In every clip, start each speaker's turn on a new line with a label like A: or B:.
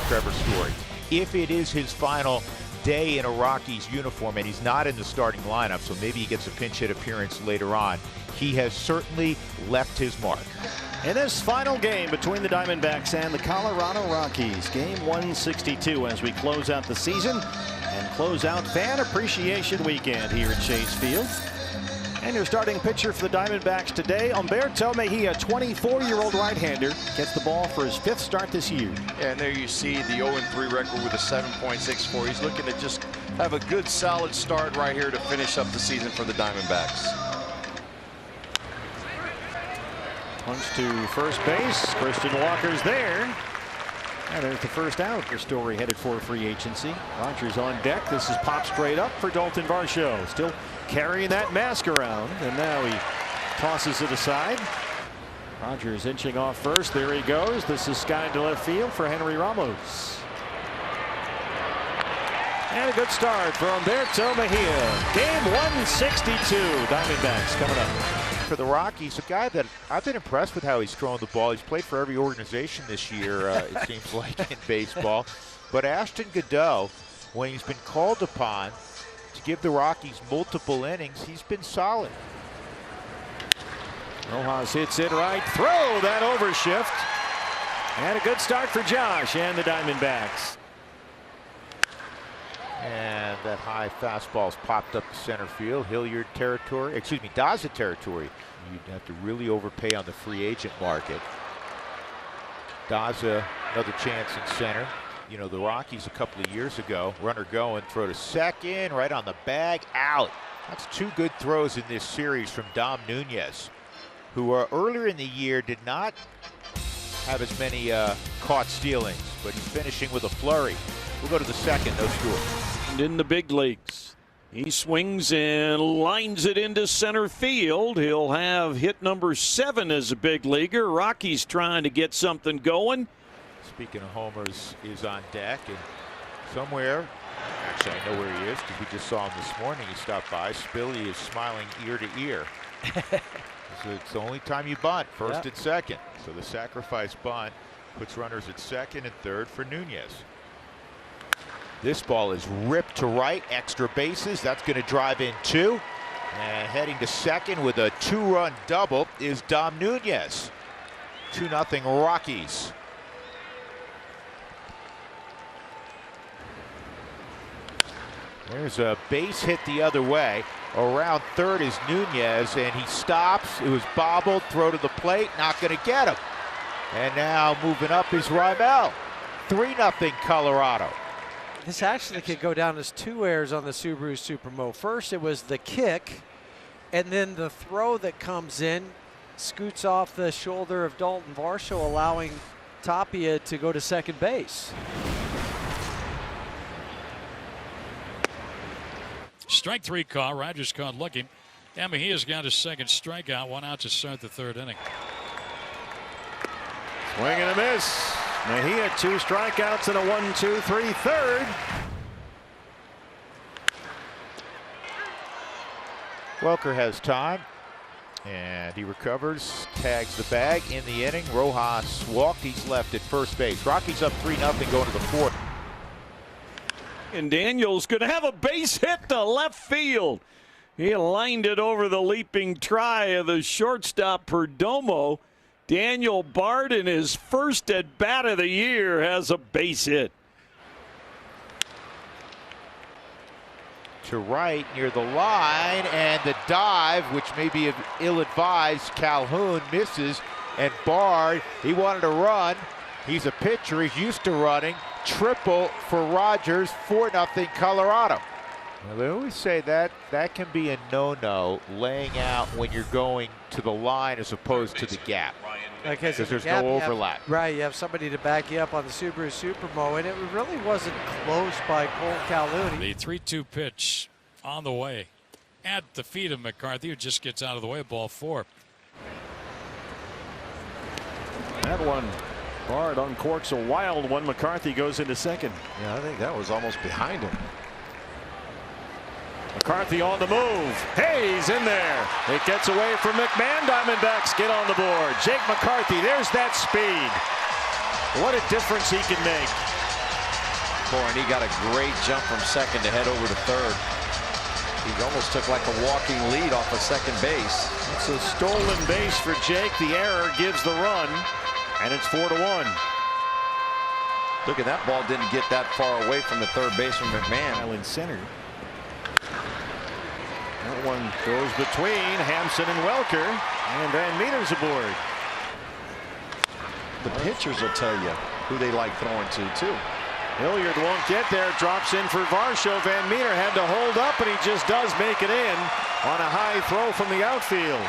A: Trevor Story. If it is his final day in a Rockies uniform and he's not in the starting lineup, so maybe he gets a pinch hit appearance later on, he has certainly left his mark.
B: In this final game between the Diamondbacks and the Colorado Rockies, game 162 as we close out the season and close out Fan Appreciation Weekend here at Chase Field. And your starting pitcher for the Diamondbacks today, Humberto Mejia, 24-year-old right-hander, gets the ball for his 5th start this year.
C: And there you see the 0-3 record with a 7.64. He's looking to just have a good, solid start right here to finish up the season for the Diamondbacks.
B: Punch to first base. Christian Walker's there. And there's the first out for Story, headed for free agency. Rogers on deck. This is pop straight up for Dalton Varsho. Still carrying that mask around, and now he tosses it aside. Rogers inching off first. There he goes. This is skied to left field for Henry Ramos. And a good start for Humberto Mejia. Game 162. Diamondbacks coming up.
A: For the Rockies, a guy that I've been impressed with how he's thrown the ball. He's played for every organization this year, it seems like, in baseball. But Ashton Goudeau, when he's been called upon to give the Rockies multiple innings, he's been solid.
B: Rojas hits it right. Throw that overshift. And a good start for Josh and the Diamondbacks.
A: And that high fastball's popped up to center field. Hilliard territory, excuse me, Daza territory. You'd have to really overpay on the free agent market. Daza, another chance in center. You know, the Rockies a couple of years ago, runner going, throw to second, right on the bag, out. That's 2 good throws in this series from Dom Nunez, who earlier in the year did not have as many caught stealings, but he's finishing with a flurry. We'll go to the second, no score.
D: In the big leagues, he swings and lines it into center field. He'll have hit number 7 as a big leaguer. Rockies trying to get something going.
A: Speaking of homers, is on deck, and somewhere, actually I know where he is because we just saw him this morning. He stopped by. Spilly is smiling ear to ear. So it's the only time you bunt, first and second. So the sacrifice bunt puts runners at second and third for Nunez. This ball is ripped to right, extra bases. That's going to drive in 2. And heading to second with a 2-run double is Dom Nunez. 2-0 Rockies. There's a base hit the other way. Around third is Nunez, and he stops. It was bobbled, throw to the plate, not going to get him. And now moving up is Rymel. 3-0 Colorado.
E: This actually could go down as 2 errors on the Subaru Supermo. First, it was the kick, and then the throw that comes in scoots off the shoulder of Dalton Varsho, allowing Tapia to go to second base.
F: Strike 3 call. Rogers caught looking. And Mejia's got his second strikeout. 1 out to start the 3rd inning.
B: Swing and a miss. Mejia 2 strikeouts and a 1-2-3 third.
A: Welker has time, and he recovers, tags the bag in the inning. Rojas walked. He's left at first base. Rockies up 3-0 going to the 4th.
D: And Daniels going to have a base hit to left field. He lined it over the leaping try of the shortstop Perdomo. Daniel Bard, in his first at bat of the year, has a base hit.
A: To right near the line, and the dive, which may be ill-advised. Calhoun misses, and Bard, he wanted to run. He's a pitcher. He's used to running. Triple for Rogers. 4-0 Colorado. Well, they always say that can be a no-no, laying out when you're going to the line as opposed to the gap. Because there's no overlap.
E: Right, you have somebody to back you up on the Subaru Supermo, and it really wasn't close by Cole Calhoun.
F: The 3-2 pitch on the way at the feet of McCarthy, who just gets out of the way of ball 4.
B: That one, Bard uncorks a wild one. McCarthy goes into second.
C: Yeah, I think that was almost behind him.
B: McCarthy on the move. Hayes in there. It gets away from McMahon. Diamondbacks get on the board. Jake McCarthy, there's that speed. What a difference he can make.
C: Boy, and he got a great jump from second to head over to third. He almost took like a walking lead off of second base.
B: It's a stolen base for Jake. The error gives the run, and it's 4-1.
C: Look at that ball, didn't get that far away from the third baseman McMahon.
B: Island center. That one goes between Hampson and Welker, and Van Meter's aboard.
C: The pitchers will tell you who they like throwing to, too.
B: Hilliard won't get there, drops in for Varsho. Van Meter had to hold up, and he just does make it in on a high throw from the outfield.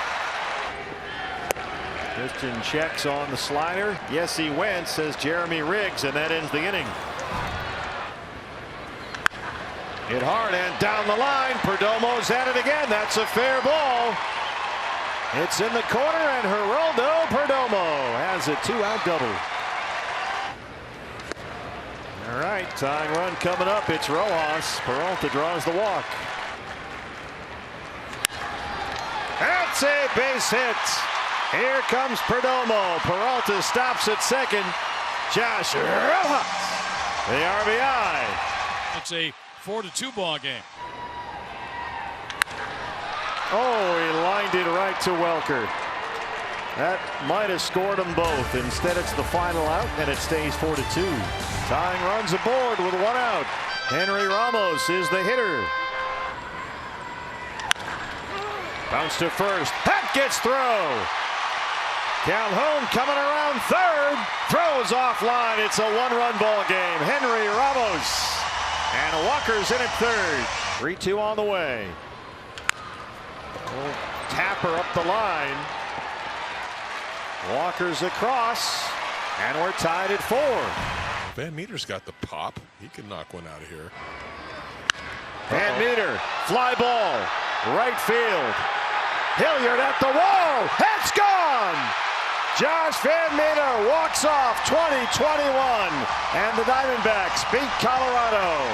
B: Christian checks on the slider. Yes, he went, says Jeremy Riggs, and that ends the inning. Hit hard and down the line. Perdomo's at it again. That's a fair ball. It's in the corner, and Geraldo Perdomo has a 2-out double. All right, tying run coming up. It's Rojas. Peralta draws the walk. That's a base hit. Here comes Perdomo. Peralta stops at second. Josh Rojas, the RBI.
F: It's a 4-2 ball game.
B: Oh, he lined it right to Welker. That might have scored them both. Instead, it's the final out, and it stays 4-2. Tying runs aboard with 1 out. Henry Ramos is the hitter. Bounce to first. That gets throw. Calhoun coming around third. Throws offline. It's a 1-run ball game. Henry Ramos. And Walker's in at third. 3-2 on the way. Tapper up the line. Walker's across. And we're tied at 4.
G: Van Meter's got the pop. He can knock one out of here.
B: Van Meter, fly ball, right field. Hilliard at the wall. It's gone. Josh Van Meter walks off 20-21. And the Diamondbacks beat Colorado.